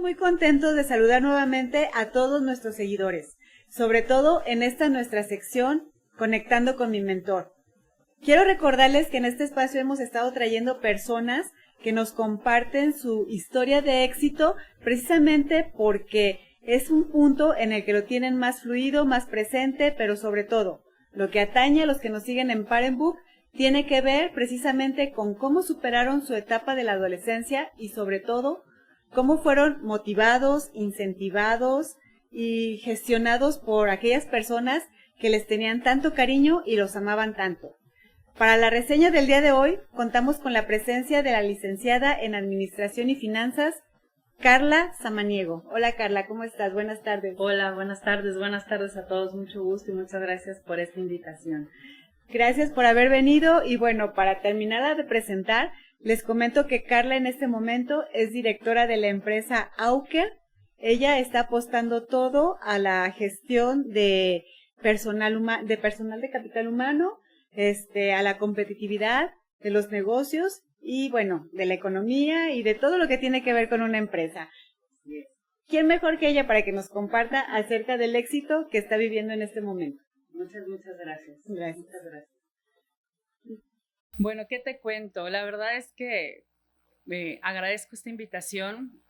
muy contentos de saludar nuevamente a todos nuestros seguidores, sobre todo en esta nuestra sección Conectando con mi mentor. Quiero recordarles que en este espacio hemos estado trayendo personas que nos comparten su historia de éxito precisamente porque es un punto en el que lo tienen más fluido, más presente, pero sobre todo, lo que atañe a los que nos siguen en Parent Book tiene que ver precisamente con cómo superaron su etapa de la adolescencia y sobre todo, cómo fueron motivados, incentivados y gestionados por aquellas personas que les tenían tanto cariño y los amaban tanto. Para la reseña del día de hoy, contamos con la presencia de la licenciada en Administración y Finanzas, Carla Samaniego. Hola Carla, ¿cómo estás? Buenas tardes. Hola, buenas tardes a todos, mucho gusto y muchas gracias por esta invitación. Gracias por haber venido y bueno, para terminar de presentar, les comento que Carla en este momento es directora de la empresa Auker. Ella está apostando todo a la gestión de personal de capital humano, a la competitividad de los negocios y bueno, de la economía y de todo lo que tiene que ver con una empresa. ¿Quién mejor que ella para que nos comparta acerca del éxito que está viviendo en este momento? Muchas gracias. Gracias. Muchas gracias. Bueno, ¿qué te cuento? La verdad es que agradezco esta invitación.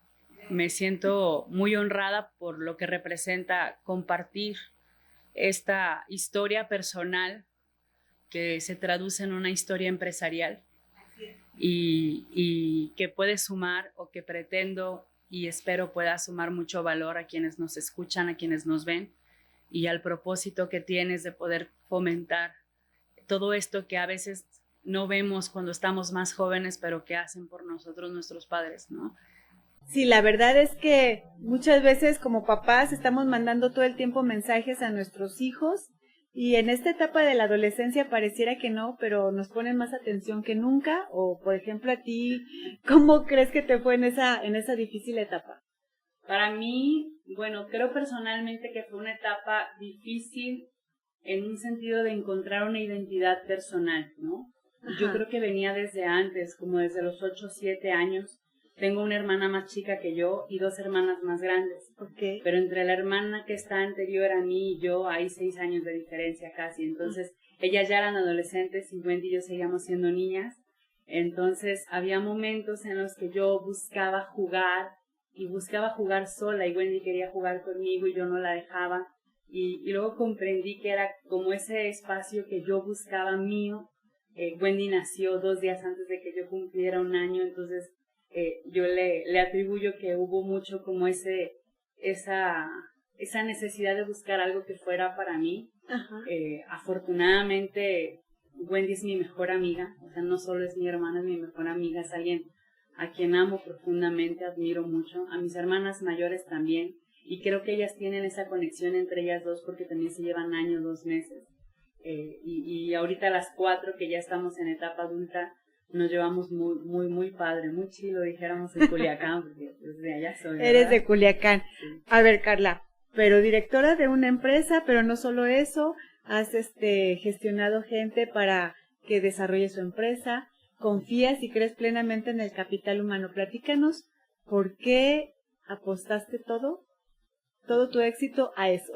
Me siento muy honrada por lo que representa compartir esta historia personal que se traduce en una historia empresarial y que puede sumar o que pretendo y espero pueda sumar mucho valor a quienes nos escuchan, a quienes nos ven y al propósito que tienes de poder fomentar todo esto que a veces no vemos cuando estamos más jóvenes, pero que hacen por nosotros nuestros padres, ¿no? Sí, la verdad es que muchas veces como papás estamos mandando todo el tiempo mensajes a nuestros hijos y en esta etapa de la adolescencia pareciera que no, pero nos ponen más atención que nunca. O, por ejemplo, a ti, ¿cómo crees que te fue en esa difícil etapa? Para mí, bueno, creo personalmente que fue una etapa difícil en un sentido de encontrar una identidad personal, ¿no? Ajá. Yo creo que venía desde antes, como desde los 8 o 7 años. Tengo una hermana más chica que yo y 2 hermanas más grandes. Okay. Pero entre la hermana que está anterior a mí y yo hay 6 años de diferencia casi. Entonces, ellas ya eran adolescentes y Wendy y yo seguíamos siendo niñas. Entonces, había momentos en los que yo buscaba jugar sola y Wendy quería jugar conmigo y yo no la dejaba. Y luego comprendí que era como ese espacio que yo buscaba mío. Wendy nació 2 días antes de que yo cumpliera 1 año, entonces yo le atribuyo que hubo mucho como esa necesidad de buscar algo que fuera para mí. Afortunadamente Wendy es mi mejor amiga, o sea, no solo es mi hermana, es mi mejor amiga, es alguien a quien amo profundamente, admiro mucho, a mis hermanas mayores también, y creo que ellas tienen esa conexión entre ellas dos porque también se llevan años, 2 meses, y ahorita las 4 que ya estamos en etapa adulta, nos llevamos muy padre, muy chilo, dijéramos en Culiacán, porque desde allá soy, ¿verdad? Eres de Culiacán. Sí. A ver, Carla, pero directora de una empresa, pero no solo eso, has gestionado gente para que desarrolle su empresa, confías y crees plenamente en el capital humano. Platícanos, ¿por qué apostaste todo tu éxito a eso?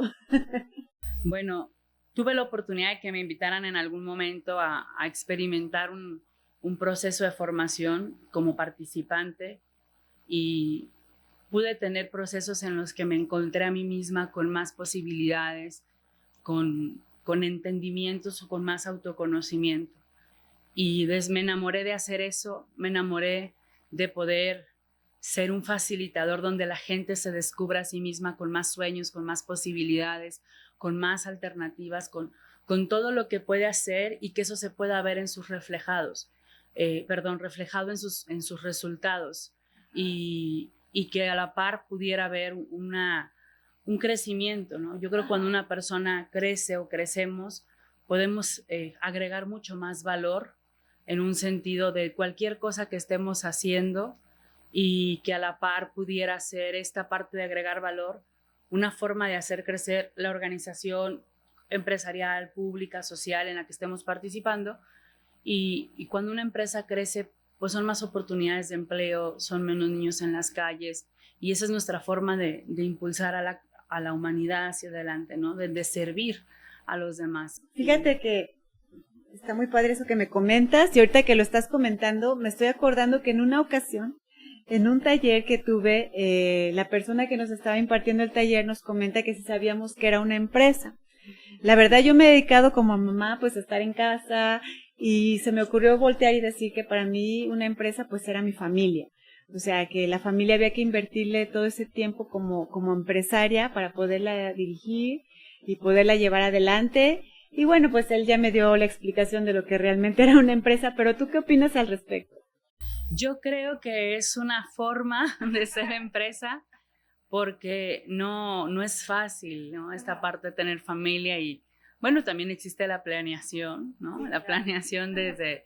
Bueno, tuve la oportunidad de que me invitaran en algún momento a experimentar un proceso de formación como participante y pude tener procesos en los que me encontré a mí misma con más posibilidades, con entendimientos o con más autoconocimiento. Y me enamoré de hacer eso, me enamoré de poder ser un facilitador donde la gente se descubra a sí misma con más sueños, con más posibilidades, con más alternativas, con todo lo que puede hacer y que eso se pueda ver en sus reflejado en sus resultados y que a la par pudiera haber un crecimiento, ¿no? Yo creo que cuando una persona crece o crecemos, podemos agregar mucho más valor en un sentido de cualquier cosa que estemos haciendo y que a la par pudiera ser esta parte de agregar valor, una forma de hacer crecer la organización empresarial, pública, social en la que estemos participando. Y cuando una empresa crece, pues son más oportunidades de empleo, son menos niños en las calles Y esa es nuestra forma de impulsar a la humanidad hacia adelante, ¿no? De servir a los demás. Fíjate que está muy padre eso que me comentas, y ahorita que lo estás comentando, me estoy acordando que en una ocasión, en un taller que tuve, la persona que nos estaba impartiendo el taller nos comenta que si sabíamos que era una empresa. La verdad, yo me he dedicado como mamá pues a estar en casa, y se me ocurrió voltear y decir que para mí una empresa pues era mi familia. O sea, que la familia había que invertirle todo ese tiempo como empresaria para poderla dirigir y poderla llevar adelante. Y bueno, pues él ya me dio la explicación de lo que realmente era una empresa, pero ¿tú qué opinas al respecto? Yo creo que es una forma de ser empresa porque no es fácil, ¿no? Esta parte de tener familia y, bueno, también existe la planeación, ¿no? La planeación desde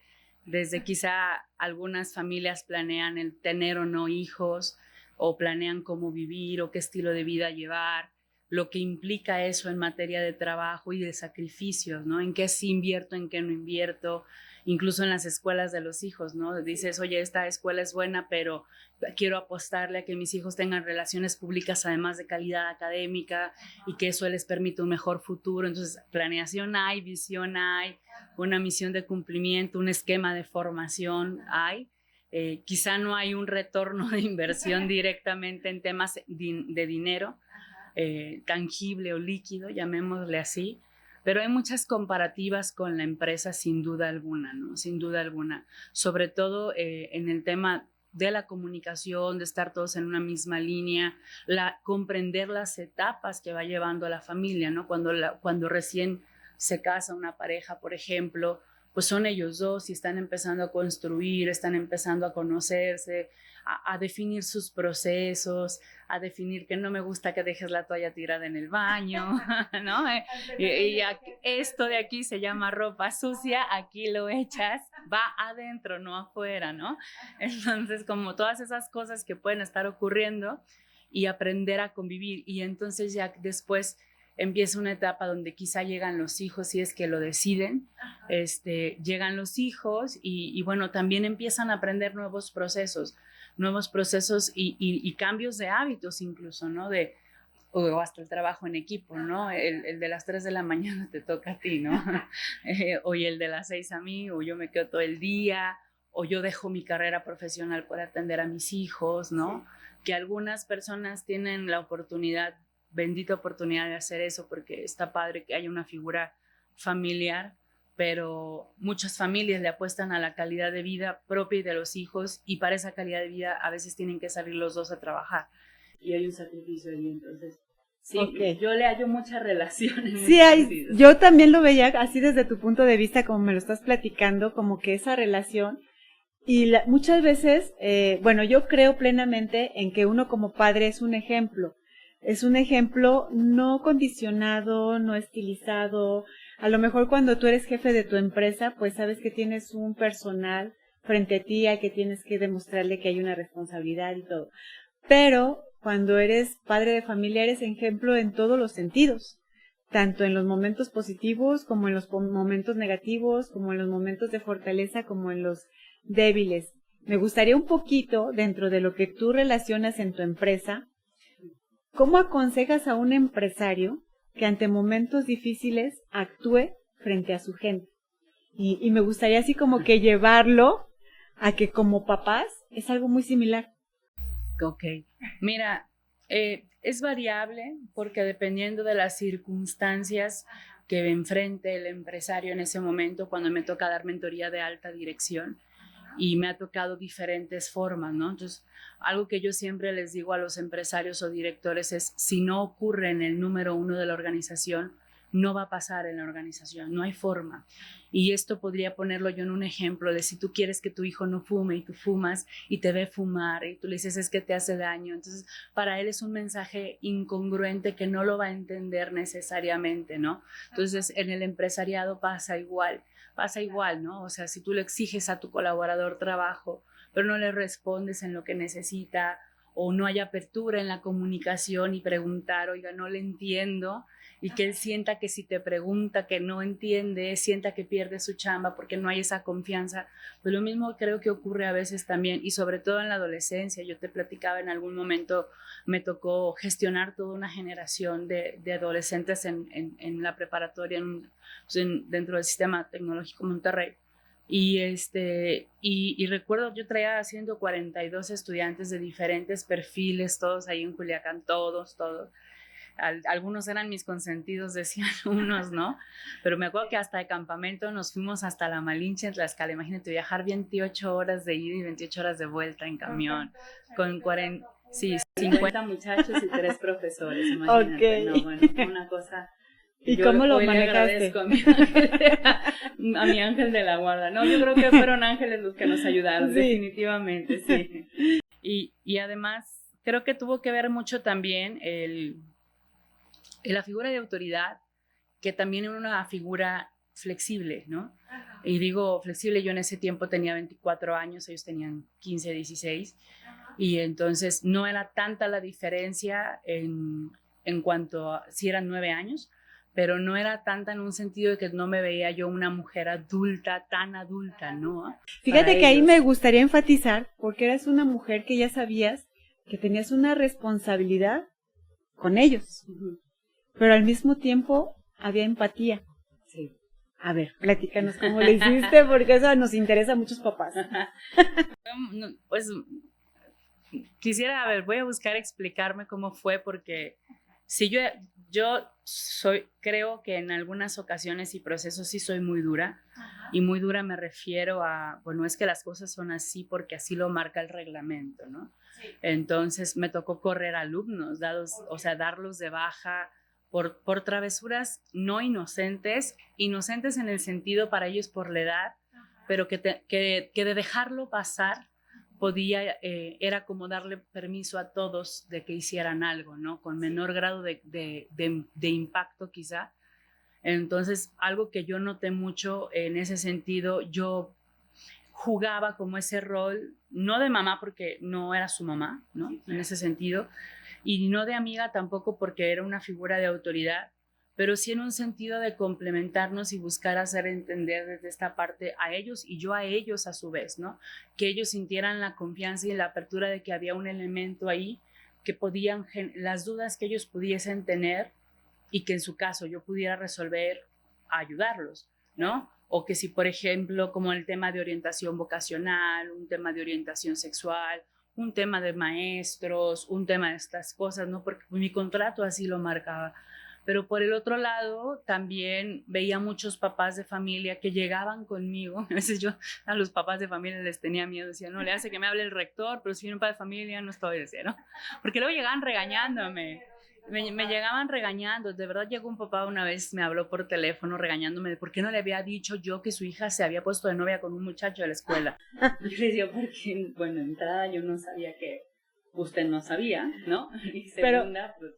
quizá algunas familias planean el tener o no hijos, o planean cómo vivir o qué estilo de vida llevar, lo que implica eso en materia de trabajo y de sacrificios, ¿no? En qué sí invierto, en qué no invierto, incluso en las escuelas de los hijos, ¿no? Dices, oye, esta escuela es buena, pero quiero apostarle a que mis hijos tengan relaciones públicas además de calidad académica y que eso les permita un mejor futuro. Entonces, planeación hay, visión hay, una misión de cumplimiento, un esquema de formación hay. Quizá no hay un retorno de inversión directamente en temas de dinero, tangible o líquido, llamémosle así, pero hay muchas comparativas con la empresa sin duda alguna, ¿no? Sin duda alguna, sobre todo en el tema de la comunicación, de estar todos en una misma línea, comprender las etapas que va llevando a la familia, ¿no? Cuando recién se casa una pareja, por ejemplo, pues son ellos dos y están empezando a construir, están empezando a conocerse, a definir sus procesos, a definir que no me gusta que dejes la toalla tirada en el baño, ¿no? Esto de aquí se llama ropa sucia, aquí lo echas, va adentro, no afuera, ¿no? Entonces, como todas esas cosas que pueden estar ocurriendo y aprender a convivir. Y entonces ya después empieza una etapa donde quizá llegan los hijos, si es que lo deciden, llegan los hijos y bueno, también empiezan a aprender nuevos procesos y cambios de hábitos incluso, ¿no? O hasta el trabajo en equipo, ¿no? El de las 3 de la mañana te toca a ti, ¿no? O el de las 6 a mí, o yo me quedo todo el día, o yo dejo mi carrera profesional por atender a mis hijos, ¿no? Sí. Que algunas personas tienen la oportunidad, bendita oportunidad de hacer eso, porque está padre que haya una figura familiar, pero muchas familias le apuestan a la calidad de vida propia y de los hijos, y para esa calidad de vida a veces tienen que salir los dos a trabajar. Y hay un sacrificio ahí, entonces sí, okay. Yo le hallo mucha relación. Sí, yo también lo veía así desde tu punto de vista, como me lo estás platicando, como que esa relación. Y muchas veces, bueno, yo creo plenamente en que uno como padre es un ejemplo no condicionado, no estilizado. A lo mejor cuando tú eres jefe de tu empresa, pues sabes que tienes un personal frente a ti, a que tienes que demostrarle que hay una responsabilidad y todo. Pero cuando eres padre de familia, eres ejemplo en todos los sentidos, tanto en los momentos positivos como en los momentos negativos, como en los momentos de fortaleza, como en los débiles. Me gustaría un poquito, dentro de lo que tú relacionas en tu empresa, ¿cómo aconsejas a un empresario que ante momentos difíciles actúe frente a su gente? Y me gustaría así como que llevarlo a que como papás es algo muy similar. Ok, mira, es variable porque dependiendo de las circunstancias que enfrente el empresario en ese momento, cuando me toca dar mentoría de alta dirección, y me ha tocado diferentes formas, ¿no? Entonces, algo que yo siempre les digo a los empresarios o directores es, si no ocurre en el número 1 de la organización, no va a pasar en la organización, no hay forma. Y esto podría ponerlo yo en un ejemplo de si tú quieres que tu hijo no fume y tú fumas y te ve fumar y tú le dices es que te hace daño, entonces para él es un mensaje incongruente que no lo va a entender necesariamente, ¿no? Entonces en el empresariado pasa igual, ¿no? O sea, si tú le exiges a tu colaborador trabajo, pero no le respondes en lo que necesita, o no hay apertura en la comunicación y preguntar, oiga, no le entiendo, y que él sienta que si te pregunta que no entiende, sienta que pierde su chamba porque no hay esa confianza. Pues lo mismo creo que ocurre a veces también, y sobre todo en la adolescencia. Yo te platicaba, en algún momento me tocó gestionar toda una generación de adolescentes en la preparatoria, dentro del sistema tecnológico Monterrey. Y recuerdo, yo traía haciendo 42 estudiantes de diferentes perfiles, todos ahí en Culiacán, todos. Algunos eran mis consentidos, decían unos, ¿no? Pero me acuerdo que hasta de campamento nos fuimos hasta La Malinche, en Tlaxcala. Imagínate, viajar 28 horas de ida y 28 horas de vuelta en camión, con 40, sí, 50 muchachos y 3 profesores, imagínate. Okay. No, bueno, una cosa... ¿Y cómo lo manejaste? A mi ángel de la guarda. No, yo creo que fueron ángeles los que nos ayudaron, sí. Definitivamente, sí. Y además, creo que tuvo que ver mucho también la figura de autoridad, que también era una figura flexible, ¿no? Ajá. Y digo flexible, yo en ese tiempo tenía 24 años, ellos tenían 15, 16, ajá. Y entonces no era tanta la diferencia en cuanto a si eran 9 años, pero no era tanta en un sentido de que no me veía yo una mujer adulta, tan adulta, ¿no? Fíjate que ahí me gustaría enfatizar, porque eras una mujer que ya sabías que tenías una responsabilidad con ellos. Uh-huh. Pero al mismo tiempo había empatía. Sí. A ver, platícanos cómo lo hiciste, porque eso nos interesa a muchos papás. Pues quisiera, a ver, voy a buscar explicarme cómo fue, porque si yo creo que en algunas ocasiones y procesos sí soy muy dura. Ajá. Y muy dura me refiero a, bueno, es que las cosas son así porque así lo marca el reglamento, ¿no? Sí. Entonces me tocó correr alumnos, darlos de baja, por travesuras no inocentes en el sentido para ellos por la edad, ajá. Pero que de dejarlo pasar era como darle permiso a todos de que hicieran algo, ¿no? Con menor grado de impacto quizá. Entonces, algo que yo noté mucho en ese sentido, yo jugaba como ese rol, no de mamá porque no era su mamá, ¿no? En ese sentido, y no de amiga tampoco porque era una figura de autoridad, pero sí en un sentido de complementarnos y buscar hacer entender desde esta parte a ellos y yo a ellos a su vez, ¿no? Que ellos sintieran la confianza y la apertura de que había un elemento ahí que podían, las dudas que ellos pudiesen tener y que en su caso yo pudiera resolver, ayudarlos, ¿no? O que si, por ejemplo, como el tema de orientación vocacional, un tema de orientación sexual, un tema de maestros, un tema de estas cosas, ¿no? Porque mi contrato así lo marcaba. Pero por el otro lado, también veía muchos papás de familia que llegaban conmigo. A veces yo a los papás de familia les tenía miedo. Decía, no, le hace que me hable el rector, pero si viene un padre de familia no estoy, decía, ¿no? Porque luego llegaban regañándome. Me llegaban regañando. De verdad llegó un papá una vez, me habló por teléfono regañándome de por qué no le había dicho yo que su hija se había puesto de novia con un muchacho de la escuela. Yo le decía, porque, bueno, de entrada yo no sabía que usted no sabía, ¿no? Y segunda, pues...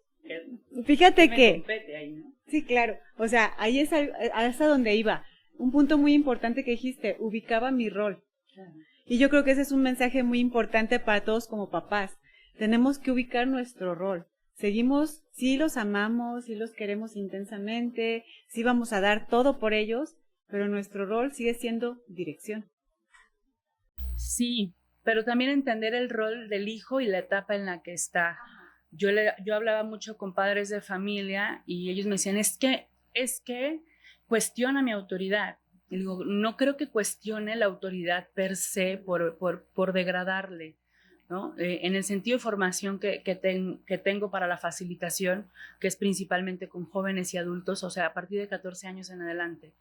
Fíjate que ahí, ¿no? Sí, claro, o sea, ahí es a donde iba. Un punto muy importante que dijiste, ubicaba mi rol. Claro. Y yo creo que ese es un mensaje muy importante para todos como papás. Tenemos que ubicar nuestro rol. Seguimos, sí los amamos, sí los queremos intensamente, sí vamos a dar todo por ellos, pero nuestro rol sigue siendo dirección. Sí, pero también entender el rol del hijo y la etapa en la que está. Yo hablaba mucho con padres de familia y ellos me decían, es que cuestiona mi autoridad. Y digo, no creo que cuestione la autoridad per se por degradarle, ¿no? En el sentido de formación que tengo para la facilitación, que es principalmente con jóvenes y adultos, o sea, a partir de 14 años en adelante,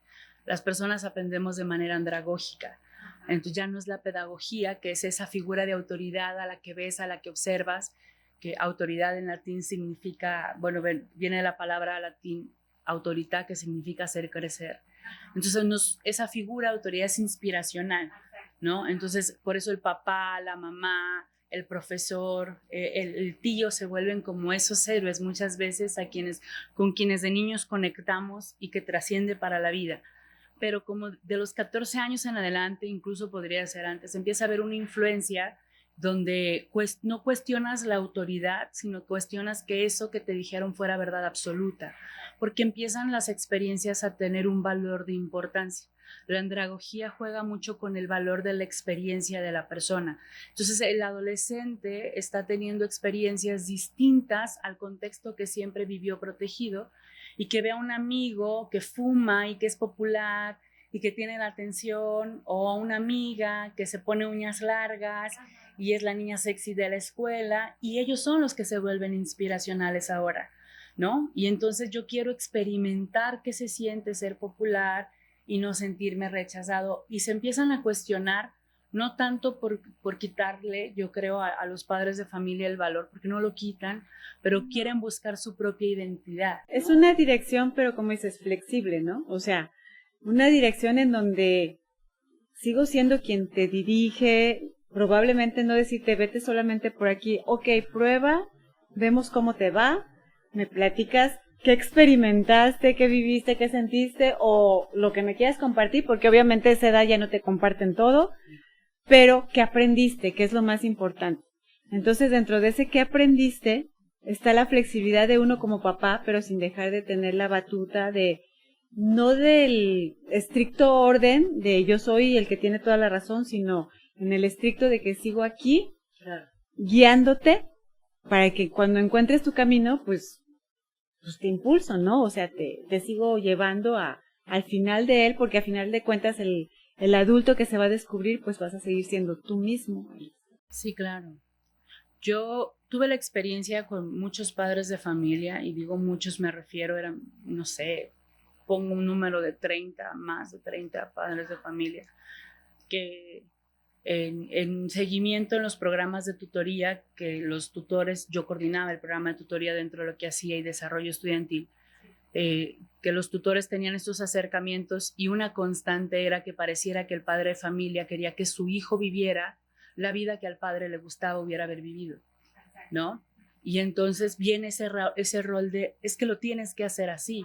las personas aprendemos de manera andragógica. Entonces ya no es la pedagogía, que es esa figura de autoridad a la que ves, a la que observas, que autoridad en latín significa, bueno, viene de la palabra latín autorità, que significa hacer crecer. Entonces esa figura de autoridad es inspiracional, ¿no? Entonces por eso el papá, la mamá, el profesor, el tío se vuelven como esos héroes muchas veces con quienes de niños conectamos y que trasciende para la vida. Pero como de los 14 años en adelante, incluso podría ser antes, empieza a haber una influencia donde no cuestionas la autoridad, sino cuestionas que eso que te dijeron fuera verdad absoluta, porque empiezan las experiencias a tener un valor de importancia. La andragogía juega mucho con el valor de la experiencia de la persona. Entonces, el adolescente está teniendo experiencias distintas al contexto que siempre vivió protegido, y que ve a un amigo que fuma y que es popular y que tiene la atención, o a una amiga que se pone uñas largas y es la niña sexy de la escuela, y ellos son los que se vuelven inspiracionales ahora, ¿no? Y entonces yo quiero experimentar qué se siente ser popular y no sentirme rechazado, y se empiezan a cuestionar, no tanto por quitarle, yo creo, a los padres de familia el valor, porque no lo quitan, pero quieren buscar su propia identidad. Es una dirección, pero como dices, flexible, ¿no? O sea, una dirección en donde sigo siendo quien te dirige, probablemente no decirte vete solamente por aquí, ok, prueba, vemos cómo te va, me platicas qué experimentaste, qué viviste, qué sentiste, o lo que me quieras compartir, porque obviamente a esa edad ya no te comparten todo, pero qué aprendiste, que es lo más importante. Entonces, dentro de ese qué aprendiste, está la flexibilidad de uno como papá, pero sin dejar de tener la batuta de, no del estricto orden de yo soy el que tiene toda la razón, sino en el estricto de que sigo aquí, guiándote, para que cuando encuentres tu camino, pues te impulso, ¿no? O sea, te sigo llevando al final de él, porque al final de cuentas el adulto que se va a descubrir, pues vas a seguir siendo tú mismo. Sí, claro. Yo tuve la experiencia con muchos padres de familia, y digo muchos, me refiero, eran, no sé, pongo un número de 30, más de 30 padres de familia, que en seguimiento en los programas de tutoría, que los tutores, yo coordinaba el programa de tutoría dentro de lo que hacía y desarrollo estudiantil, que los tutores tenían estos acercamientos, y una constante era que pareciera que el padre de familia quería que su hijo viviera la vida que al padre le gustaba hubiera haber vivido, ¿no? Y entonces viene ese rol de, es que lo tienes que hacer así,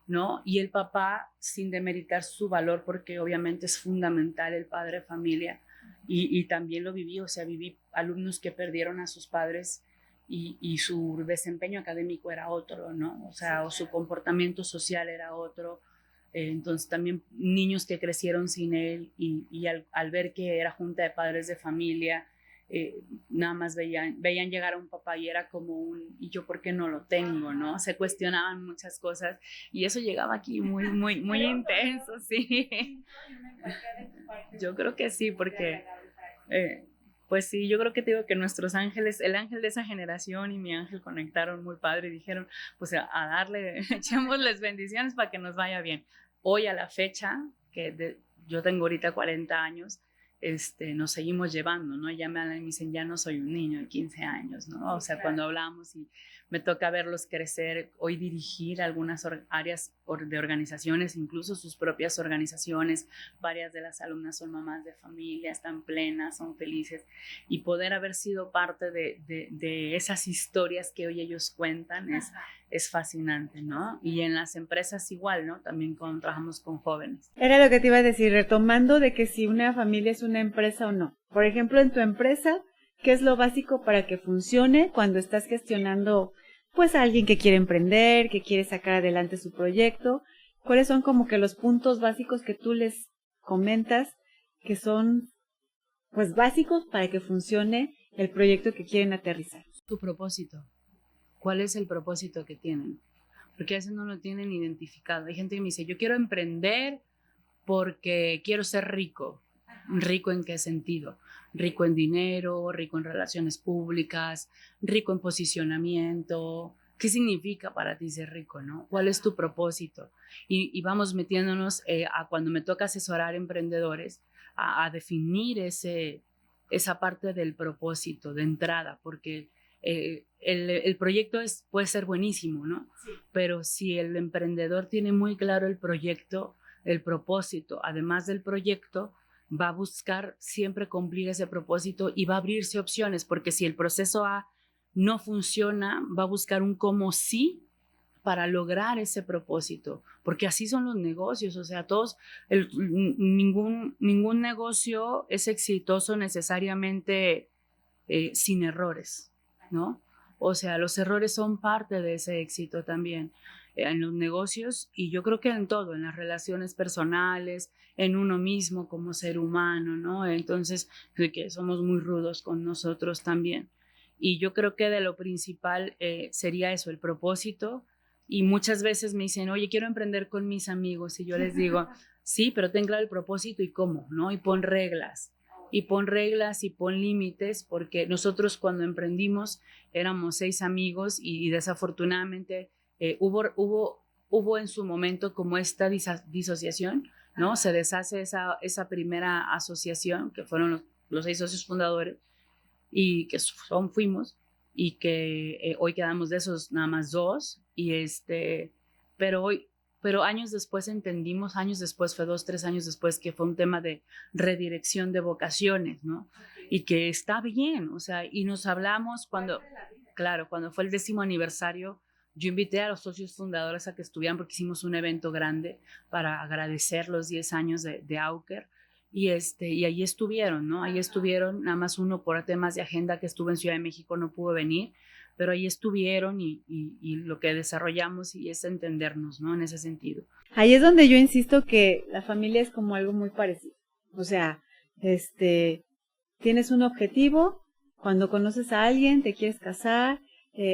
¿no? Y el papá, sin demeritar su valor, porque obviamente es fundamental el padre de familia, y también lo viví, o sea, viví alumnos que perdieron a sus padres y su desempeño académico era otro, ¿no? O sea, o su comportamiento social era otro. Entonces también niños que crecieron sin él, y al ver que era junta de padres de familia, nada más veían llegar a un papá y era como ¿y yo por qué no lo tengo, no? Se cuestionaban muchas cosas, y eso llegaba aquí muy, muy, muy intenso, sí. Yo creo que sí, porque pues sí, yo creo que te digo que nuestros ángeles, el ángel de esa generación y mi ángel conectaron muy padre y dijeron, pues a darle, echémosles bendiciones para que nos vaya bien. Hoy a la fecha, yo tengo ahorita 40 años, nos seguimos llevando, ¿no? Ya me dicen, ya no soy un niño de 15 años, ¿no? O sea, cuando hablamos y me toca verlos crecer, hoy dirigir algunas áreas de organizaciones, incluso sus propias organizaciones, varias de las alumnas son mamás de familia, están plenas, son felices, y poder haber sido parte de esas historias que hoy ellos cuentan es fascinante, ¿no? Y en las empresas igual, ¿no? También cuando trabajamos con jóvenes. Era lo que te iba a decir, retomando de que si una familia es una empresa o no. Por ejemplo, en tu empresa, ¿qué es lo básico para que funcione cuando estás gestionando, pues, a alguien que quiere emprender, que quiere sacar adelante su proyecto? ¿Cuáles son como que los puntos básicos que tú les comentas que son, pues, básicos para que funcione el proyecto que quieren aterrizar? Tu propósito. ¿Cuál es el propósito que tienen? Porque a veces no lo tienen identificado. Hay gente que me dice, yo quiero emprender porque quiero ser rico. ¿Rico en qué sentido? Rico en dinero, rico en relaciones públicas, rico en posicionamiento. ¿Qué significa para ti ser rico, no? ¿Cuál es tu propósito? Y vamos metiéndonos a cuando me toca asesorar emprendedores a definir esa parte del propósito de entrada, porque el proyecto puede ser buenísimo, ¿no? Sí. Pero si el emprendedor tiene muy claro el proyecto, el propósito, además del proyecto, va a buscar siempre cumplir ese propósito y va a abrirse opciones, porque si el proceso A no funciona, va a buscar un cómo sí para lograr ese propósito, porque así son los negocios, o sea, ningún negocio es exitoso necesariamente sin errores, ¿no? O sea, los errores son parte de ese éxito también en los negocios y yo creo que en todo, en las relaciones personales, en uno mismo como ser humano, ¿no? Entonces, que somos muy rudos con nosotros también. Y yo creo que de lo principal sería eso, el propósito. Y muchas veces me dicen, oye, quiero emprender con mis amigos. Y yo les digo, sí, pero ten claro el propósito y cómo, ¿no? Y pon reglas. Y pon reglas y pon límites, porque nosotros cuando emprendimos éramos 6 amigos y desafortunadamente hubo en su momento como esta disociación, ¿no? Se deshace esa primera asociación, que fueron los 6 socios fundadores, y que fuimos, y que hoy quedamos de esos nada más 2, pero años después entendimos, años después, fue 2, 3 años después, que fue un tema de redirección de vocaciones, ¿no? Y que está bien, o sea, y nos hablamos claro, cuando fue el 10º aniversario, yo invité a los socios fundadores a que estuvieran porque hicimos un evento grande para agradecer los 10 años de Auker. Y ahí estuvieron, ¿no? Ahí estuvieron, nada más uno por temas de agenda que estuvo en Ciudad de México no pudo venir, pero ahí estuvieron y lo que desarrollamos y es entendernos, ¿no? En ese sentido. Ahí es donde yo insisto que la familia es como algo muy parecido. O sea, tienes un objetivo, cuando conoces a alguien, te quieres casar,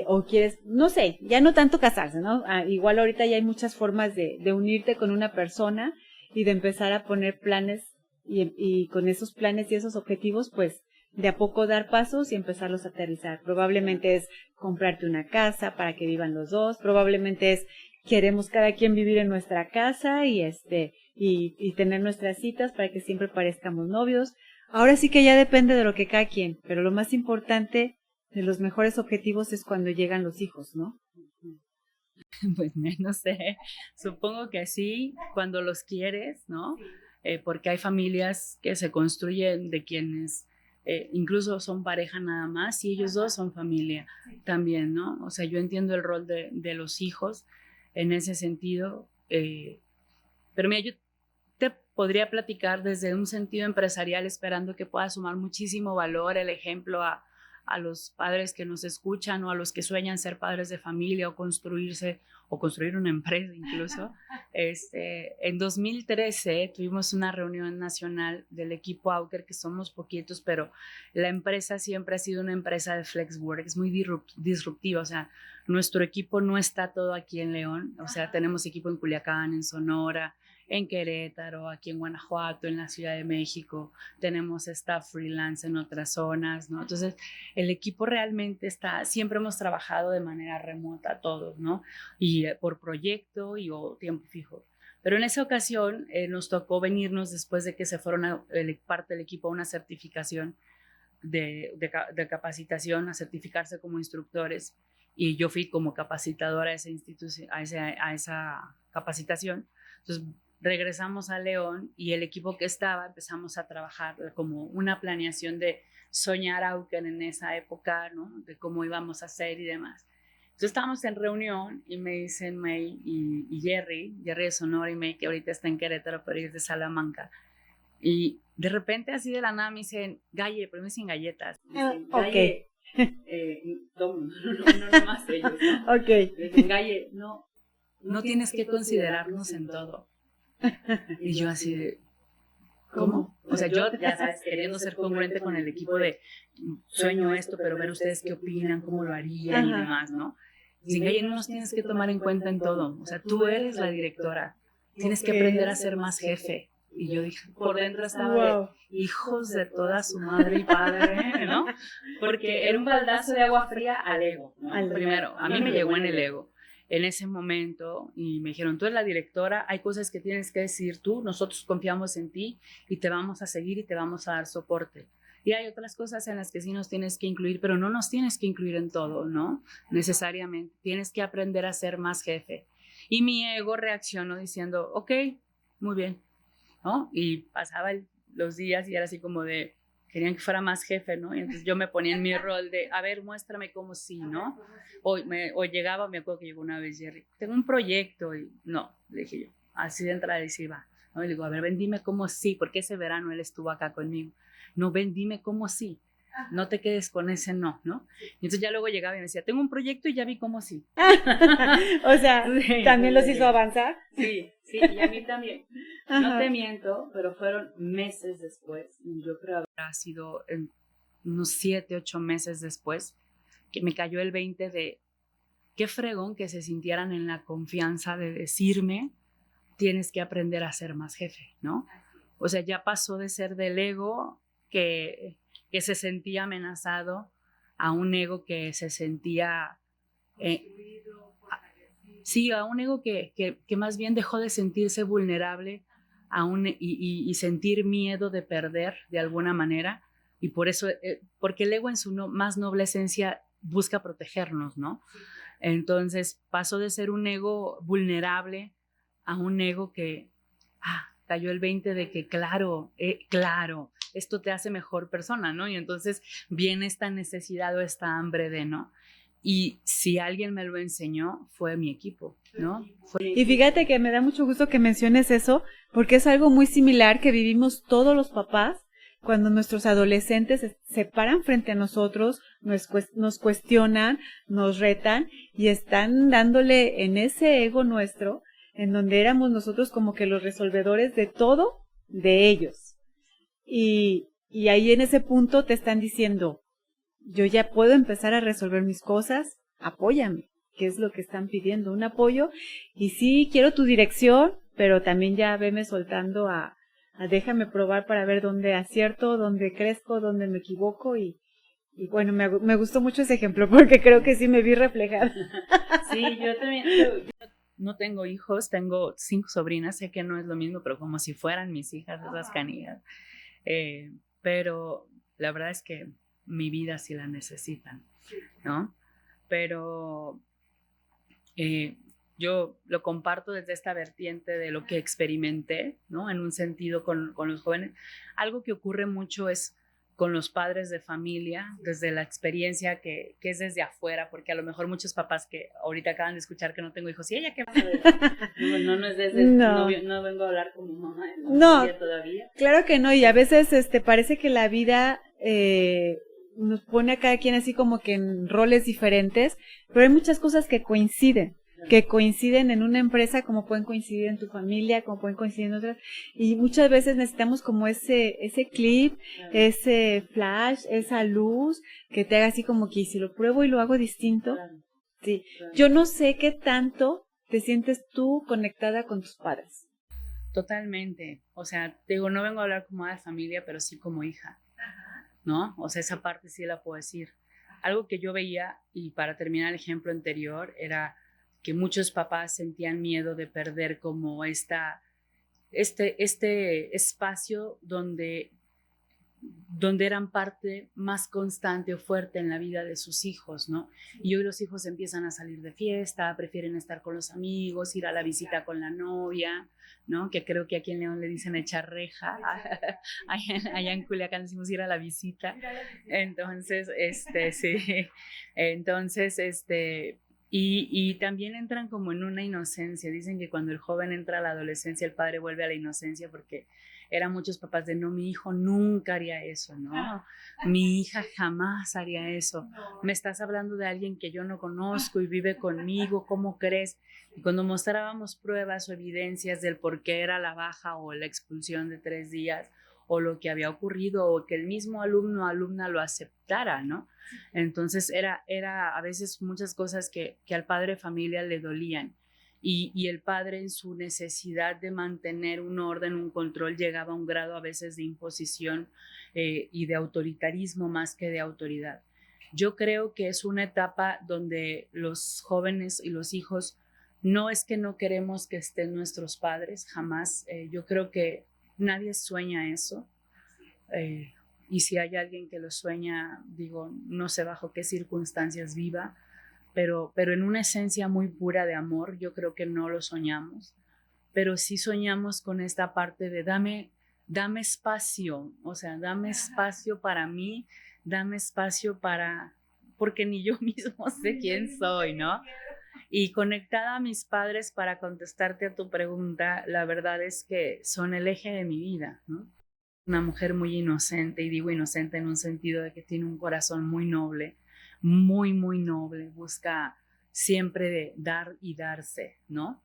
o quieres, no sé, ya no tanto casarse, ¿no? Igual ahorita ya hay muchas formas de unirte con una persona y de empezar a poner planes y con esos planes y esos objetivos, pues, de a poco dar pasos y empezarlos a aterrizar. Probablemente es comprarte una casa para que vivan los dos, probablemente es queremos cada quien vivir en nuestra casa y tener nuestras citas para que siempre parezcamos novios. Ahora sí que ya depende de lo que cada quien, pero lo más importante de los mejores objetivos es cuando llegan los hijos, ¿no? Pues no sé, supongo que sí, cuando los quieres, ¿no? Porque hay familias que se construyen de quienes incluso son pareja nada más y ellos dos son familia también, ¿no? O sea, yo entiendo el rol de los hijos en ese sentido, pero mira, yo te podría platicar desde un sentido empresarial esperando que pueda sumar muchísimo valor el ejemplo a los padres que nos escuchan o a los que sueñan ser padres de familia o construir una empresa incluso. En 2013 tuvimos una reunión nacional del equipo Auker, que somos poquitos, pero la empresa siempre ha sido una empresa de flexwork, es muy disruptiva, o sea, nuestro equipo no está todo aquí en León, o sea, tenemos equipo en Culiacán, en Sonora, en Querétaro, aquí en Guanajuato, en la Ciudad de México, tenemos staff freelance en otras zonas, ¿no? Entonces, el equipo realmente siempre hemos trabajado de manera remota todos, ¿no? Y por proyecto y o tiempo fijo. Pero en esa ocasión nos tocó venirnos después de que se fueron parte del equipo a una certificación de capacitación, a certificarse como instructores, y yo fui como capacitadora a esa institución, a esa capacitación. Entonces regresamos a León y el equipo que estaba empezamos a trabajar como una planeación de soñar Auker en esa época, ¿no? De cómo íbamos a hacer y demás. Entonces estábamos en reunión y me dicen May y Jerry de Sonora, y May que ahorita está en Querétaro pero es de Salamanca, y de repente así de la nada me dicen Galle, pero me dicen galletas. Dicen, Galle, no más ellos, ¿no? Ok. Me dicen Galle, no tienes que considerarnos en todo. Y yo así de, ¿cómo? O sea, yo, ya sabes, queriendo ser congruente con el equipo de sueño esto, pero ver ustedes qué opinan, cómo lo harían y demás, ¿no? Dicen, Galle, no nos tienes que tomar en cuenta en todo. O sea, tú eres la directora, tienes que aprender a ser más jefe. Y yo dije, por dentro estaba de hijos de toda su madre y padre, ¿no? Porque era un baldazo de agua fría al ego, ¿no? Primero, a mí me llegó en el ego en ese momento y me dijeron, tú eres la directora, hay cosas que tienes que decir tú, nosotros confiamos en ti y te vamos a seguir y te vamos a dar soporte. Y hay otras cosas en las que sí nos tienes que incluir, pero no nos tienes que incluir en todo, ¿no? Necesariamente. Tienes que aprender a ser más jefe. Y mi ego reaccionó diciendo, ok, muy bien, ¿no? Y pasaba los días y era así como de, querían que fuera más jefe, ¿no? Y entonces yo me ponía en mi rol de, a ver, muéstrame cómo sí, ¿no? O llegaba, me acuerdo que llegó una vez Jerry, tengo un proyecto, y no, le dije yo, así de entrada y sí va, ¿no? Y le digo, a ver, ven, dime cómo sí, porque ese verano él estuvo acá conmigo. No, ven, dime cómo sí. no te quedes con ese no, ¿no? Y entonces ya luego llegaba y me decía, tengo un proyecto y ya vi cómo sí. O sea, Sí, ¿también los hizo avanzar? Sí, y a mí también. Ajá. No te miento, pero fueron meses después, yo creo que habrá sido unos 7, 8 meses después, que me cayó el 20 de qué fregón que se sintieran en la confianza de decirme, tienes que aprender a ser más jefe, ¿no? O sea, ya pasó de ser del ego que se sentía amenazado a un ego que se sentía... sí, a un ego que más bien dejó de sentirse vulnerable y sentir miedo de perder de alguna manera. Y por eso, porque el ego en su más noble esencia busca protegernos, ¿no? Entonces pasó de ser un ego vulnerable a un ego que cayó el 20 de que claro, esto te hace mejor persona, ¿no? Y entonces viene esta necesidad o esta hambre de, ¿no? Y si alguien me lo enseñó, fue mi equipo, ¿no? Y fíjate que me da mucho gusto que menciones eso, porque es algo muy similar que vivimos todos los papás cuando nuestros adolescentes se paran frente a nosotros, nos cuestionan, nos retan y están dándole en ese ego nuestro, en donde éramos nosotros como que los resolvedores de todo de ellos. Y ahí en ese punto te están diciendo, yo ya puedo empezar a resolver mis cosas, apóyame, que es lo que están pidiendo, un apoyo. Y sí, quiero tu dirección, pero también ya veme soltando a déjame probar para ver dónde acierto, dónde crezco, dónde me equivoco. Y bueno, me gustó mucho ese ejemplo porque creo que sí me vi reflejada. Sí, yo también. Yo no tengo hijos, tengo 5 sobrinas, sé que no es lo mismo, pero como si fueran mis hijas, esas canillas. Pero la verdad es que mi vida sí la necesitan, ¿no? Pero yo lo comparto desde esta vertiente de lo que experimenté, ¿no? En un sentido con los jóvenes. Algo que ocurre mucho es con los padres de familia, desde la experiencia que es desde afuera, porque a lo mejor muchos papás que ahorita acaban de escuchar que no tengo hijos, ¿y ella qué pasa? No es desde no vengo a hablar como mamá de familia todavía. Claro que no, y a veces parece que la vida nos pone a cada quien así como que en roles diferentes, pero hay muchas cosas que coinciden en una empresa, como pueden coincidir en tu familia, como pueden coincidir en otras, y muchas veces necesitamos como ese clip, ese flash, esa luz, que te haga así como que si lo pruebo y lo hago distinto, sí. Yo no sé qué tanto te sientes tú conectada con tus padres. Totalmente, o sea, digo, no vengo a hablar como de familia, pero sí como hija, ¿no? O sea, esa parte sí la puedo decir. Algo que yo veía, y para terminar el ejemplo anterior, era que muchos papás sentían miedo de perder como este espacio donde eran parte más constante o fuerte en la vida de sus hijos, ¿no? Y hoy los hijos empiezan a salir de fiesta, prefieren estar con los amigos, ir a la visita con la novia, ¿no? Que creo que aquí en León le dicen echar reja, allá en Culiacán decimos ir a la visita. Entonces, sí, entonces, y también entran como en una inocencia. Dicen que cuando el joven entra a la adolescencia, el padre vuelve a la inocencia porque eran muchos papás de no, mi hijo nunca haría eso, ¿no? Mi hija jamás haría eso. Me estás hablando de alguien que yo no conozco y vive conmigo, ¿cómo crees? Y cuando mostrábamos pruebas o evidencias del por qué era la baja o la expulsión de 3 días, o lo que había ocurrido, o que el mismo alumno o alumna lo aceptara, ¿no? Entonces era a veces muchas cosas que al padre de familia le dolían, y el padre en su necesidad de mantener un orden, un control, llegaba a un grado a veces de imposición y de autoritarismo más que de autoridad. Yo creo que es una etapa donde los jóvenes y los hijos, no es que no queremos que estén nuestros padres, jamás. Yo creo que nadie sueña eso, y si hay alguien que lo sueña, digo, no sé bajo qué circunstancias viva, pero en una esencia muy pura de amor, yo creo que no lo soñamos, pero sí soñamos con esta parte de dame espacio, o sea, dame espacio para mí, dame espacio porque ni yo mismo sé quién soy, ¿no? Y conectada a mis padres, para contestarte a tu pregunta, la verdad es que son el eje de mi vida, ¿no? Una mujer muy inocente, y digo inocente en un sentido de que tiene un corazón muy noble, muy, muy noble, busca siempre de dar y darse, ¿no?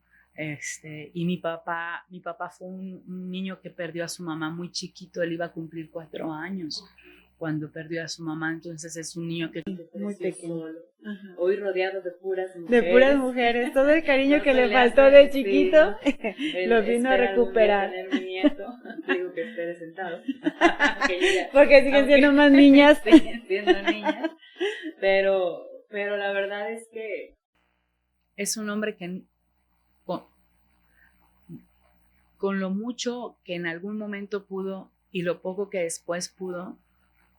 Y mi papá fue un niño que perdió a su mamá muy chiquito, él iba a cumplir 4 años cuando perdió a su mamá, entonces es un niño que muy pequeño. Ajá. Hoy rodeado de puras mujeres. De puras mujeres, todo el cariño no que le faltó de chiquito, sí, lo vino a recuperar. Tener mi nieto, digo que esté sentado. Porque siguen siendo más niñas. Siguen siendo niñas, pero la verdad es que es un hombre que con lo mucho que en algún momento pudo y lo poco que después pudo,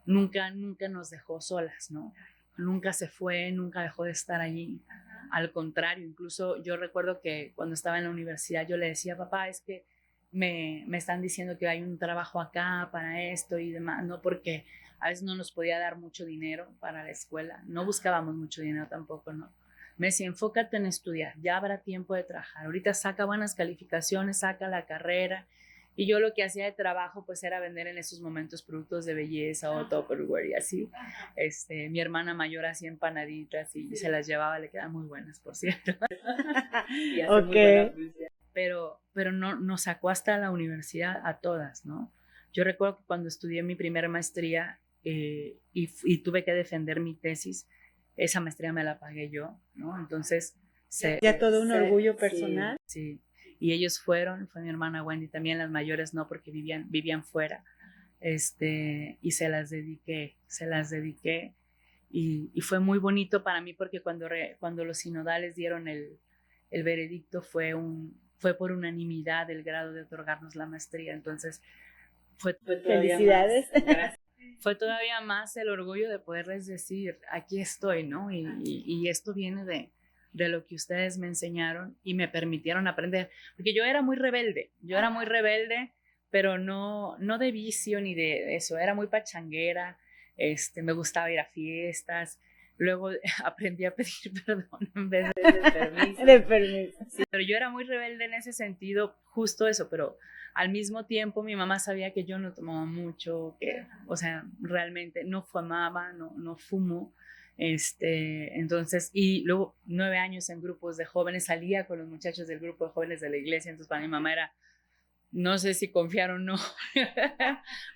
nunca nos dejó solas, ¿no? Nunca se fue, nunca dejó de estar allí. Al contrario, incluso yo recuerdo que cuando estaba en la universidad yo le decía, papá, es que me están diciendo que hay un trabajo acá para esto y demás, ¿no? Porque a veces no nos podía dar mucho dinero para la escuela, no buscábamos mucho dinero tampoco, ¿no? Me decía, enfócate en estudiar, ya habrá tiempo de trabajar, ahorita saca buenas calificaciones, saca la carrera. Y yo lo que hacía de trabajo pues era vender en esos momentos productos de belleza o Tupperware y así. Mi hermana mayor hacía empanaditas y se las llevaba, le quedan muy buenas, por cierto. Y hace muy buena publicidad. Pero no, nos sacó hasta la universidad a todas, ¿no? Yo recuerdo que cuando estudié mi primera maestría y tuve que defender mi tesis, esa maestría me la pagué yo, ¿no? Entonces... ya todo un orgullo personal. Sí. Y ellos fue mi hermana Wendy, también las mayores no, porque vivían fuera, y se las dediqué, y fue muy bonito para mí porque cuando los sinodales dieron el veredicto fue por unanimidad el grado de otorgarnos la maestría, entonces fue felicidades. Fue todavía más el orgullo de poderles decir, aquí estoy, ¿no? Y esto viene de lo que ustedes me enseñaron y me permitieron aprender, porque yo era muy rebelde, pero no de vicio ni de eso, era muy pachanguera, me gustaba ir a fiestas, luego aprendí a pedir perdón en vez de permiso. Sí, pero yo era muy rebelde en ese sentido, justo eso, pero al mismo tiempo mi mamá sabía que yo no tomaba mucho, o sea, realmente no fumaba, no fumo. Entonces, y luego 9 años en grupos de jóvenes, salía con los muchachos del grupo de jóvenes de la iglesia, entonces para mi mamá era, no sé si confiar o no,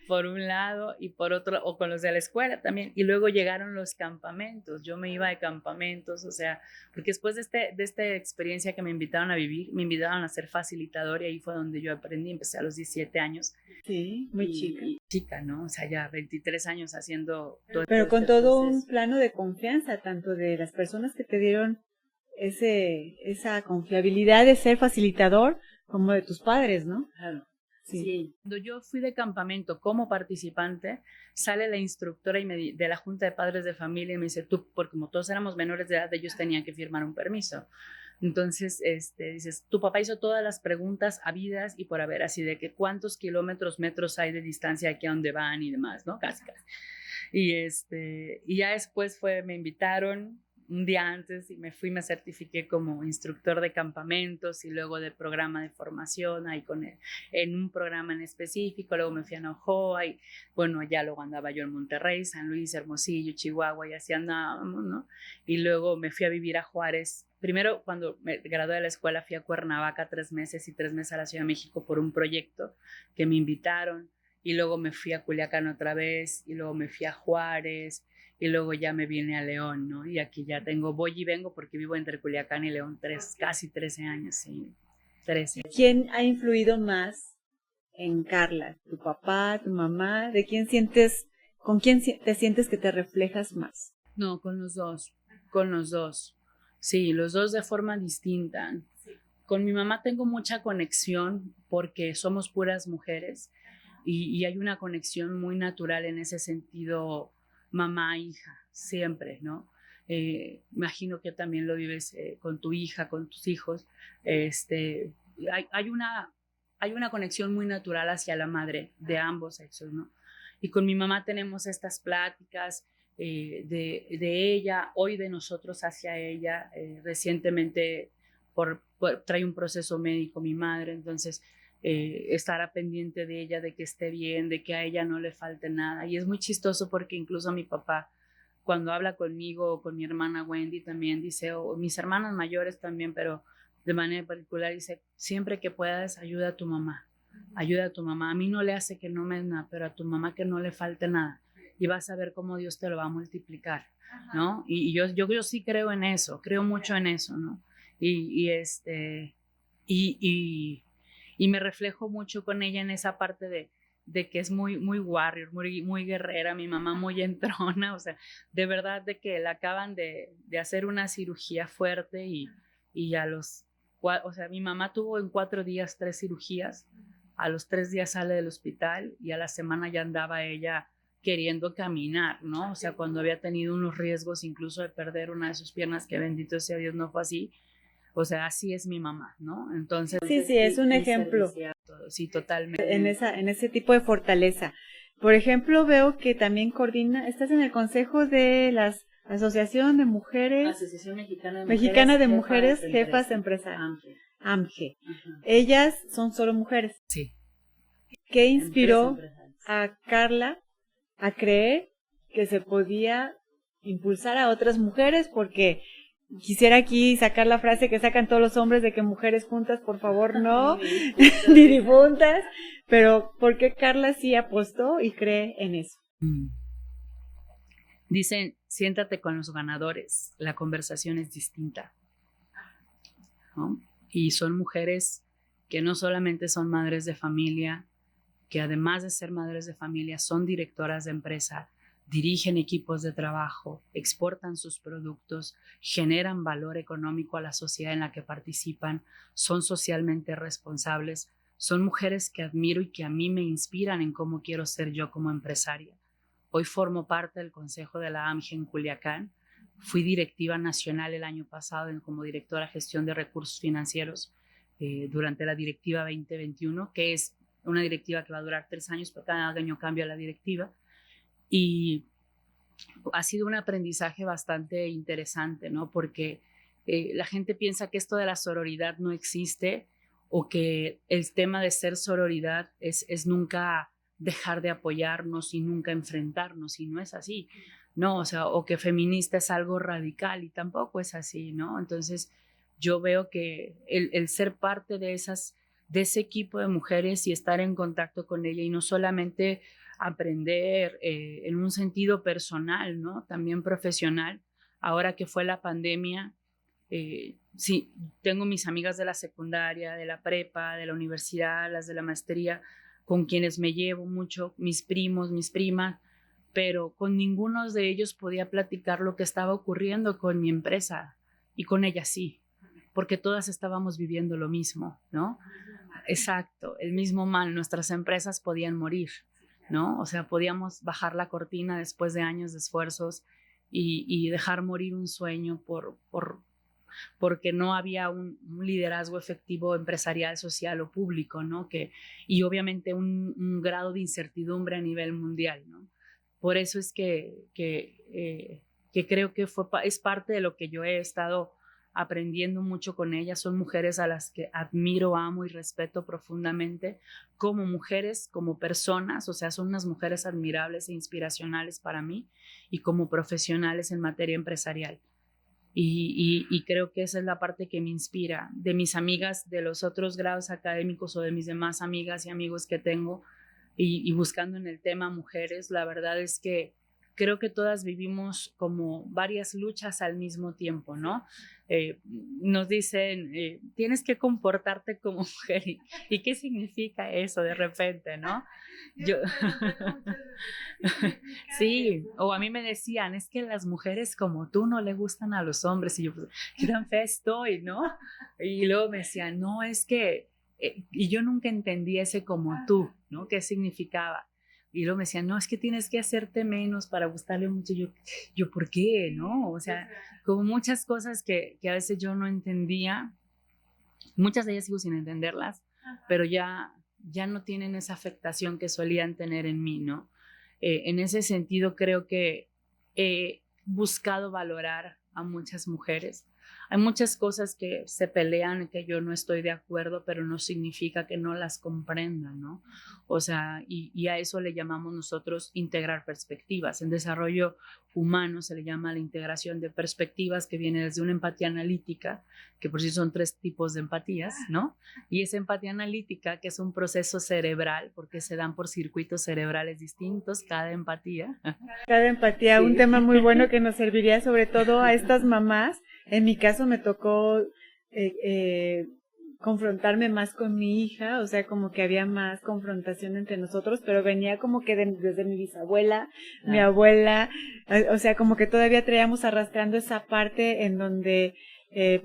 por un lado, y por otro, o con los de la escuela también, y luego llegaron los campamentos, yo me iba de campamentos, o sea, porque después de esta experiencia que me invitaron a vivir, me invitaron a ser facilitador, y ahí fue donde yo aprendí, empecé a los 17 años. Sí, muy chica, ¿no? O sea, ya 23 años haciendo todo. Pero con todo un plano de confianza, tanto de las personas que te dieron esa confiabilidad de ser facilitador, como de tus padres, ¿no? Claro. Sí. Cuando yo fui de campamento como participante, sale la instructora de la Junta de Padres de Familia y me dice, tú, porque como todos éramos menores de edad, ellos tenían que firmar un permiso. Entonces, dices, tu papá hizo todas las preguntas habidas y por haber, así de que cuántos metros hay de distancia aquí a donde van y demás, ¿no? Casi. Y ya después me invitaron un día antes y me certifiqué como instructor de campamentos y luego de programa de formación ahí en un programa en específico, luego me fui a Navojoa y bueno, allá luego andaba yo en Monterrey, San Luis, Hermosillo, Chihuahua y así andábamos, ¿no? Y luego me fui a vivir a Juárez. Primero, cuando me gradué de la escuela, fui a Cuernavaca 3 meses y 3 meses a la Ciudad de México por un proyecto que me invitaron y luego me fui a Culiacán otra vez y luego me fui a Juárez. Y luego ya me vine a León, ¿no? Y aquí ya voy y vengo porque vivo entre Culiacán y León casi 13 años, sí, 13. ¿Quién ha influido más en Carla? ¿Tu papá, tu mamá? ¿Con quién te sientes que te reflejas más? No, con los dos. Sí, los dos de forma distinta. Con mi mamá tengo mucha conexión porque somos puras mujeres y hay una conexión muy natural en ese sentido, mamá, hija, siempre, ¿no? Imagino que también lo vives con tu hija, con tus hijos. Hay una conexión muy natural hacia la madre de ambos sexos, ¿no? Y con mi mamá tenemos estas pláticas de ella, hoy de nosotros hacia ella. Recientemente trae un proceso médico mi madre, entonces estar a pendiente de ella, de que esté bien, de que a ella no le falte nada. Y es muy chistoso porque incluso mi papá, cuando habla conmigo o con mi hermana Wendy también dice, o mis hermanas mayores también, pero de manera particular dice, siempre que puedas, ayuda a tu mamá. Ayuda a tu mamá. A mí no le hace que no me dé nada, pero a tu mamá que no le falte nada. Y vas a ver cómo Dios te lo va a multiplicar, ¿no? Y yo sí creo en eso, creo mucho en eso, ¿no? Y me reflejo mucho con ella en esa parte de que es muy, muy warrior, muy, muy guerrera, mi mamá muy entrona, o sea, de verdad de que le acaban de hacer una cirugía fuerte y o sea, mi mamá tuvo en 4 días 3 cirugías, a los 3 días sale del hospital y a la semana ya andaba ella queriendo caminar, ¿no? O sea, cuando había tenido unos riesgos incluso de perder una de sus piernas, que bendito sea Dios no fue así. O sea, así es mi mamá, ¿no? Entonces, sí, es un ejemplo. Sí, totalmente. En ese tipo de fortaleza. Por ejemplo, veo que también estás en el consejo de la Asociación de Mujeres. Asociación Mexicana de Mujeres Jefas Empresarias. AMGE. Ellas son solo mujeres. Sí. ¿Qué inspiró a Carla a creer que se podía impulsar a otras mujeres? Porque quisiera aquí sacar la frase que sacan todos los hombres de que mujeres juntas, por favor, no, ni difuntas, pero ¿por qué Carla sí apostó y cree en eso? Dicen, siéntate con los ganadores, la conversación es distinta, ¿no? Y son mujeres que no solamente son madres de familia, que además de ser madres de familia son directoras de empresa, dirigen equipos de trabajo, exportan sus productos, generan valor económico a la sociedad en la que participan, son socialmente responsables, son mujeres que admiro y que a mí me inspiran en cómo quiero ser yo como empresaria. Hoy formo parte del consejo de la AMGE en Culiacán, fui directiva nacional el año pasado como directora de gestión de recursos financieros durante la directiva 2021, que es una directiva que va a durar 3 años, pero cada año cambia la directiva. Y ha sido un aprendizaje bastante interesante, ¿no? Porque la gente piensa que esto de la sororidad no existe o que el tema de ser sororidad es nunca dejar de apoyarnos y nunca enfrentarnos, y no es así, ¿no? O sea, o que feminista es algo radical y tampoco es así, ¿no? Entonces yo veo que el ser parte de ese equipo de mujeres y estar en contacto con ella y no solamente aprender en un sentido personal, ¿no? También profesional. Ahora que fue la pandemia, sí, tengo mis amigas de la secundaria, de la prepa, de la universidad, las de la maestría, con quienes me llevo mucho, mis primos, mis primas, pero con ninguno de ellos podía platicar lo que estaba ocurriendo con mi empresa, y con ella sí, porque todas estábamos viviendo lo mismo, ¿no? Exacto, el mismo mal, nuestras empresas podían morir, ¿no? O sea, podíamos bajar la cortina después de años de esfuerzos y dejar morir un sueño porque no había un liderazgo efectivo empresarial, social o público, ¿no? Y obviamente un grado de incertidumbre a nivel mundial, ¿no? Por eso es que creo que es parte de lo que yo he estado aprendiendo mucho con ellas. Son mujeres a las que admiro, amo y respeto profundamente como mujeres, como personas, o sea, son unas mujeres admirables e inspiracionales para mí, y como profesionales en materia empresarial. Y creo que esa es la parte que me inspira. De mis amigas de los otros grados académicos o de mis demás amigas y amigos que tengo, y buscando en el tema mujeres, la verdad es que creo que todas vivimos como varias luchas al mismo tiempo, ¿no? Nos dicen, tienes que comportarte como mujer. ¿Y qué significa eso de repente, no? Sí, o a mí me decían, es que las mujeres como tú no le gustan a los hombres. Y yo, pues, ¿qué tan fea estoy, no? Y luego me decían, no, es que... y yo nunca entendí ese como tú, ¿no? ¿Qué significaba? Y luego me decían, no, es que tienes que hacerte menos para gustarle mucho. Yo, ¿por qué? ¿No? O sea, como muchas cosas que a veces yo no entendía, muchas de ellas sigo sin entenderlas, pero ya no tienen esa afectación que solían tener en mí, ¿no? En ese sentido creo que he buscado valorar a muchas mujeres, Hay muchas cosas que se pelean, que yo no estoy de acuerdo, pero no significa que no las comprenda, ¿no? O sea, y a eso le llamamos nosotros integrar perspectivas. En desarrollo humano se le llama la integración de perspectivas, que viene desde una empatía analítica, que por sí son 3 tipos de empatías, ¿no? Y esa empatía analítica, que es un proceso cerebral, porque se dan por circuitos cerebrales distintos, cada empatía. Cada empatía, sí. Un tema muy bueno que nos serviría sobre todo a estas mamás. En mi caso me tocó confrontarme más con mi hija, o sea, como que había más confrontación entre nosotros, pero venía como que desde mi bisabuela, mi abuela, o sea, como que todavía traíamos arrastrando esa parte en donde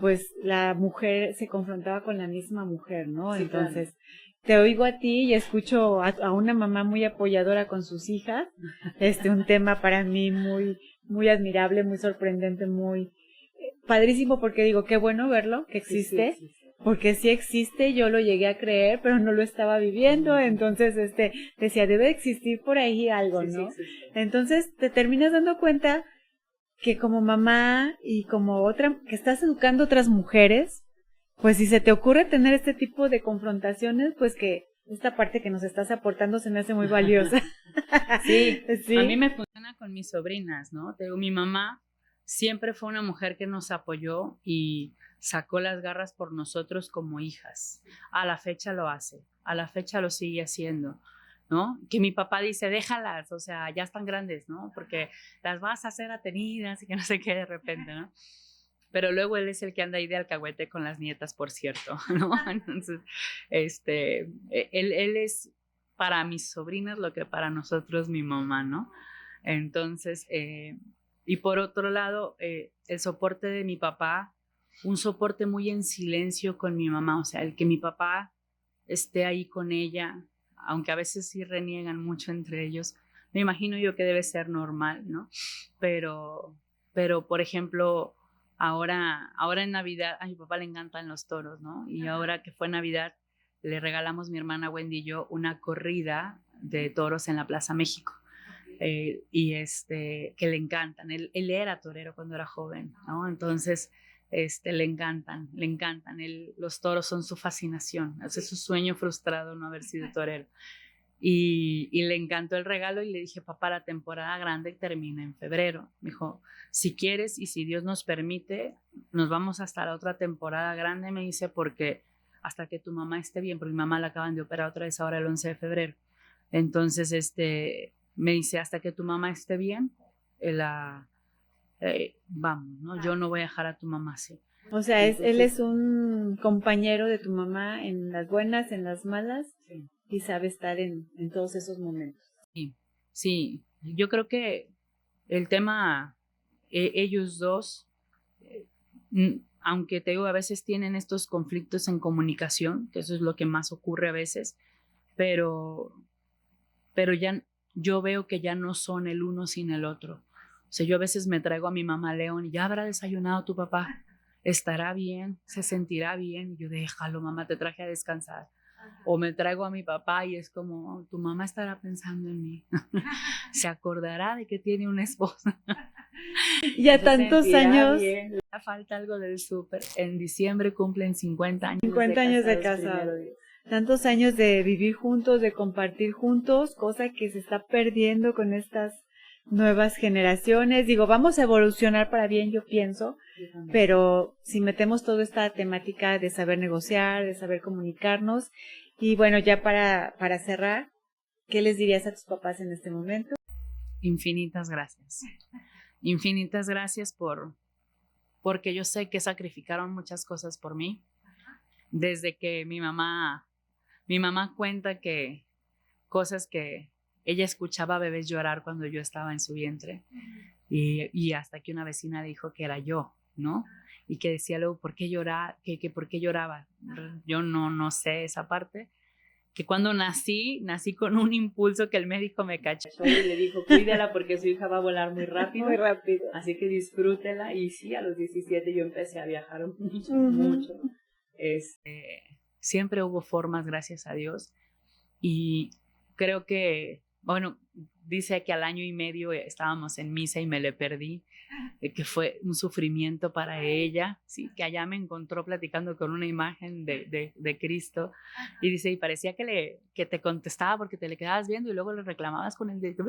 pues la mujer se confrontaba con la misma mujer, ¿no? Sí, entonces, claro. Te oigo a ti y escucho a una mamá muy apoyadora con sus hijas, un tema para mí muy, muy admirable, muy sorprendente, muy padrísimo, porque digo, qué bueno verlo, que existe, sí, porque sí existe, yo lo llegué a creer, pero no lo estaba viviendo, entonces, decía, debe existir por ahí algo, ¿no? Sí, entonces, te terminas dando cuenta que como mamá y como otra, que estás educando otras mujeres, pues si se te ocurre tener este tipo de confrontaciones, pues que esta parte que nos estás aportando se me hace muy valiosa. Sí, sí, a mí me funciona con mis sobrinas, ¿no? Te digo, mi mamá siempre fue una mujer que nos apoyó y sacó las garras por nosotros como hijas. A la fecha lo hace, a la fecha lo sigue haciendo, ¿no? Que mi papá dice, déjalas, o sea, ya están grandes, ¿no? Porque las vas a hacer atenidas y que no sé qué de repente, ¿no? Pero luego él es el que anda ahí de alcahuete con las nietas, por cierto, ¿no? Entonces, él es para mis sobrinas lo que para nosotros mi mamá, ¿no? Entonces, y por otro lado, el soporte de mi papá, un soporte muy en silencio con mi mamá, o sea, el que mi papá esté ahí con ella, aunque a veces sí reniegan mucho entre ellos, me imagino yo que debe ser normal, ¿no? Pero por ejemplo, ahora en Navidad, a mi papá le encantan los toros, ¿no? Y ahora que fue Navidad, le regalamos mi hermana Wendy y yo una corrida de toros en la Plaza México. Y que le encantan. Él era torero cuando era joven, ¿no? Entonces, le encantan. Los toros son su fascinación. Es su sueño frustrado no haber sido torero. Y le encantó el regalo y le dije, papá, la temporada grande termina en febrero. Me dijo, si quieres y si Dios nos permite, nos vamos hasta la otra temporada grande, me dice, porque hasta que tu mamá esté bien, porque mi mamá la acaban de operar otra vez ahora el 11 de febrero. Entonces, me dice, hasta que tu mamá esté bien, vamos, ¿no? Yo no voy a dejar a tu mamá así. O sea, él es un compañero de tu mamá en las buenas, en las malas, sí. Y sabe estar en todos esos momentos. Sí, yo creo que el tema, ellos dos, aunque te digo, a veces tienen estos conflictos en comunicación, que eso es lo que más ocurre a veces, pero ya yo veo que ya no son el uno sin el otro. O sea, yo a veces me traigo a mi mamá León y ya habrá desayunado tu papá, estará bien, se sentirá bien. Y yo, déjalo, mamá, te traje a descansar. O me traigo a mi papá y es como, tu mamá estará pensando en mí. Se acordará de que tiene una esposa. Ya tantos años. Bien. Le falta algo del súper. En diciembre cumplen 50 años. 50 años de casado. Tantos años de vivir juntos, de compartir juntos, cosa que se está perdiendo con estas nuevas generaciones. Digo, vamos a evolucionar para bien, yo pienso, pero si metemos toda esta temática de saber negociar, de saber comunicarnos, y bueno, ya para cerrar, ¿qué les dirías a tus papás en este momento? Infinitas gracias. Infinitas gracias porque yo sé que sacrificaron muchas cosas por mí. Desde que mi mamá cuenta que cosas que ella escuchaba a bebés llorar cuando yo estaba en su vientre, y hasta que una vecina dijo que era yo, ¿no? Y que decía luego, ¿por qué lloraba? Que ¿por qué lloraba? Yo no sé esa parte. Que cuando nací con un impulso que el médico me cachó y le dijo, cuídala porque su hija va a volar muy rápido. Muy rápido. Así que disfrútela. Y sí, a los 17 yo empecé a viajar mucho. Siempre hubo formas, gracias a Dios. Y creo que bueno, dice que al año y medio estábamos en misa y me le perdí, que fue un sufrimiento para ella, ¿sí? Que allá me encontró platicando con una imagen de Cristo y dice, y parecía que te contestaba porque te le quedabas viendo y luego le reclamabas con el dedo.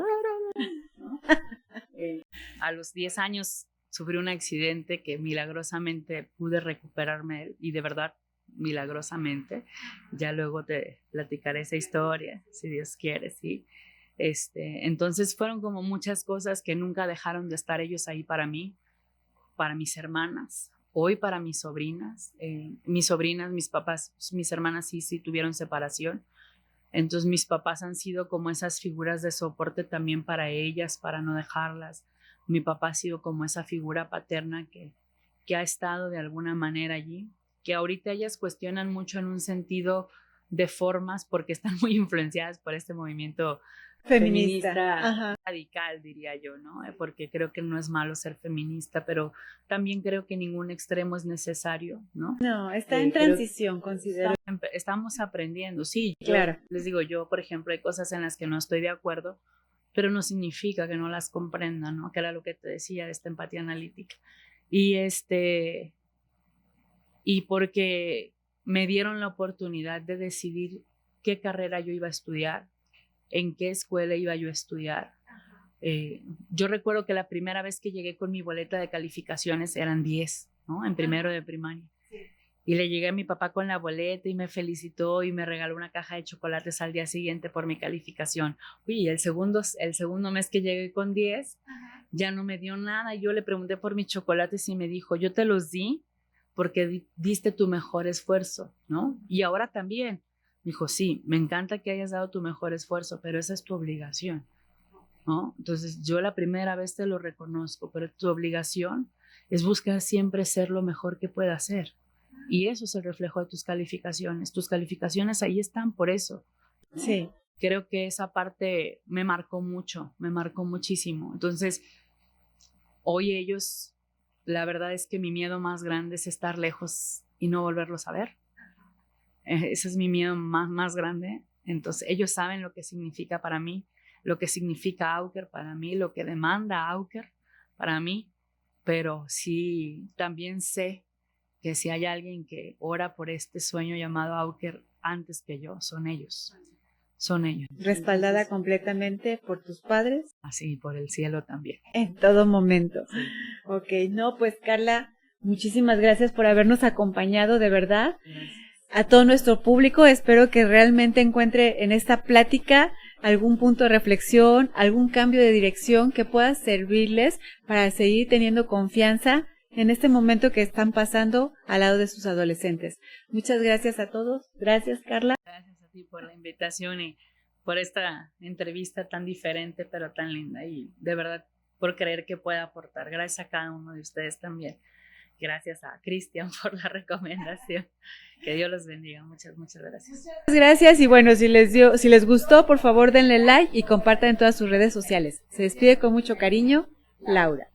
A los 10 años sufrí un accidente que milagrosamente pude recuperarme y de verdad milagrosamente. Ya luego te platicaré esa historia, si Dios quiere, ¿sí? Entonces fueron como muchas cosas que nunca dejaron de estar ellos ahí para mí, para mis hermanas, hoy para mis sobrinas, mis papás, mis hermanas sí tuvieron separación. Entonces mis papás han sido como esas figuras de soporte también para ellas, para no dejarlas. Mi papá ha sido como esa figura paterna que ha estado de alguna manera allí, que ahorita ellas cuestionan mucho en un sentido de formas porque están muy influenciadas por este movimiento feminista radical, diría yo, ¿no? Porque creo que no es malo ser feminista, pero también creo que ningún extremo es necesario, ¿no? No, está en transición, considero. Estamos aprendiendo, sí. Claro. Les digo, yo, por ejemplo, hay cosas en las que no estoy de acuerdo, pero no significa que no las comprenda, ¿no? Que era lo que te decía de esta empatía analítica. Y porque me dieron la oportunidad de decidir qué carrera yo iba a estudiar, en qué escuela iba yo a estudiar. Yo recuerdo que la primera vez que llegué con mi boleta de calificaciones eran 10, ¿no? En primero de primaria. Sí. Y le llegué a mi papá con la boleta y me felicitó y me regaló una caja de chocolates al día siguiente por mi calificación. Uy, el segundo mes que llegué con 10, ya no me dio nada. Yo le pregunté por mis chocolates y me dijo, yo te los di porque diste tu mejor esfuerzo, ¿no? Y ahora también. Dijo, sí, me encanta que hayas dado tu mejor esfuerzo, pero esa es tu obligación, ¿no? Entonces, yo la primera vez te lo reconozco, pero tu obligación es buscar siempre ser lo mejor que puedas ser. Y eso es el reflejo de tus calificaciones. Tus calificaciones ahí están por eso. Sí. Creo que esa parte me marcó mucho, me marcó muchísimo. Entonces, hoy ellos, la verdad es que mi miedo más grande es estar lejos y no volverlos a ver. Ese es mi miedo más grande. Entonces ellos saben lo que significa para mí, lo que significa Auker para mí, lo que demanda Auker para mí, pero sí también sé que si hay alguien que ora por este sueño llamado Auker antes que yo, son ellos. Respaldada completamente por tus padres. Así, por el cielo también. En todo momento. Sí. Ok, no, pues Carla, muchísimas gracias por habernos acompañado, de verdad. Gracias. A todo nuestro público, espero que realmente encuentre en esta plática algún punto de reflexión, algún cambio de dirección que pueda servirles para seguir teniendo confianza en este momento que están pasando al lado de sus adolescentes. Muchas gracias a todos. Gracias, Carla. Gracias a ti por la invitación y por esta entrevista tan diferente pero tan linda y de verdad por creer que pueda aportar. Gracias a cada uno de ustedes también. Gracias a Cristian por la recomendación. Que Dios los bendiga. Muchas gracias. Muchas gracias y bueno, si les gustó, por favor denle like y compartan en todas sus redes sociales. Se despide con mucho cariño, Laura.